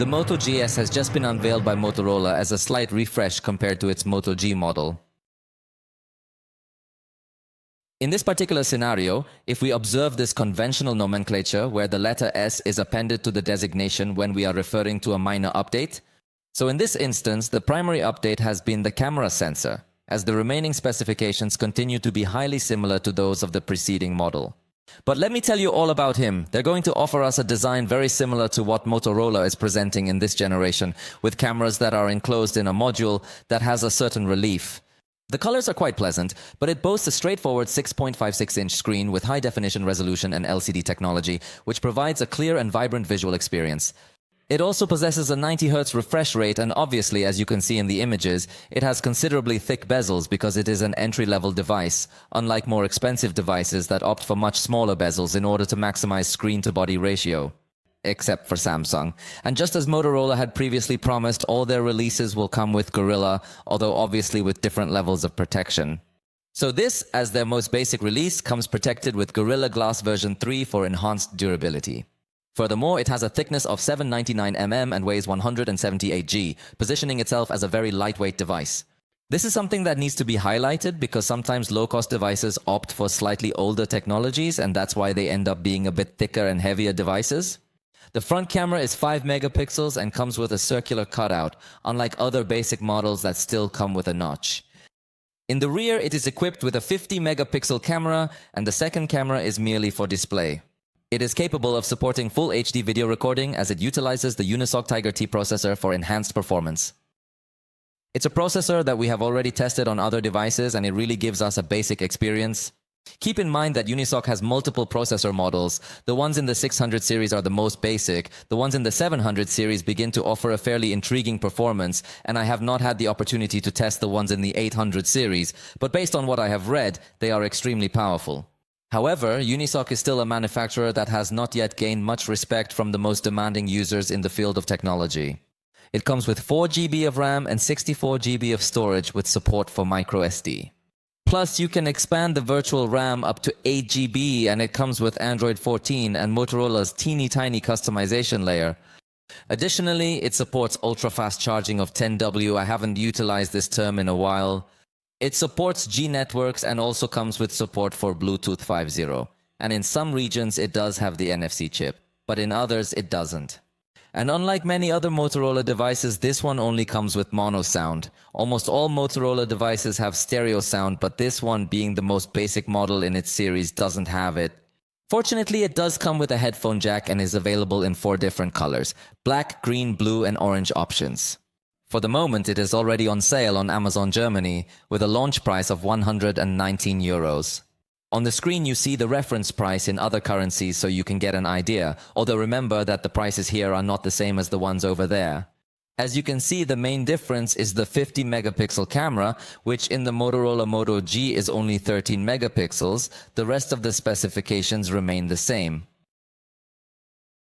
The Moto GS has just been unveiled by Motorola as a slight refresh compared to its Moto G model. In this particular scenario, if we observe this conventional nomenclature where the letter S is appended to the designation when we are referring to a minor update, so in this instance, the primary update has been the camera sensor, as the remaining specifications continue to be highly similar to those of the preceding model. But let me tell you all about him. They're going to offer us a design very similar to what Motorola is presenting in this generation, with cameras that are enclosed in a module that has a certain relief. The colors are quite pleasant, but it boasts a straightforward 6.56-inch screen with high-definition resolution and LCD technology, which provides a clear and vibrant visual experience. It also possesses a 90 Hz refresh rate, and obviously, as you can see in the images, it has considerably thick bezels because it is an entry-level device, unlike more expensive devices that opt for much smaller bezels in order to maximize screen-to-body ratio. Except for Samsung. And just as Motorola had previously promised, all their releases will come with Gorilla, although obviously with different levels of protection. So this, as their most basic release, comes protected with Gorilla Glass version 3 for enhanced durability. Furthermore, it has a thickness of 799 mm and weighs 178 g, positioning itself as a very lightweight device. This is something that needs to be highlighted because sometimes low-cost devices opt for slightly older technologies, and that's why they end up being a bit thicker and heavier devices. The front camera is 5 megapixels and comes with a circular cutout, unlike other basic models that still come with a notch. In the rear, it is equipped with a 50 megapixel camera, and the second camera is merely for display. It is capable of supporting full HD video recording as it utilizes the Unisoc Tiger T processor for enhanced performance. It's a processor that we have already tested on other devices, and it really gives us a basic experience. Keep in mind that Unisoc has multiple processor models. The ones in the 600 series are the most basic. The ones in the 700 series begin to offer a fairly intriguing performance, and I have not had the opportunity to test the ones in the 800 series, but based on what I have read, they are extremely powerful. However, Unisoc is still a manufacturer that has not yet gained much respect from the most demanding users in the field of technology. It comes with 4 GB of RAM and 64 GB of storage with support for microSD. Plus, you can expand the virtual RAM up to 8 GB, and it comes with Android 14 and Motorola's teeny tiny customization layer. Additionally, it supports ultra-fast charging of 10W. I haven't utilized this term in a while. It supports G networks and also comes with support for Bluetooth 5.0. And in some regions, it does have the NFC chip, but in others, it doesn't. And unlike many other Motorola devices, this one only comes with mono sound. Almost all Motorola devices have stereo sound, but this one, being the most basic model in its series, doesn't have it. Fortunately, it does come with a headphone jack and is available in 4 different colors: black, green, blue, and orange options. For the moment, it is already on sale on Amazon Germany with a launch price of 119 euros. On the screen, you see the reference price in other currencies so you can get an idea, although remember that the prices here are not the same as the ones over there. As you can see, the main difference is the 50 megapixel camera, which in the Motorola Moto G is only 13 megapixels. The rest of the specifications remain the same.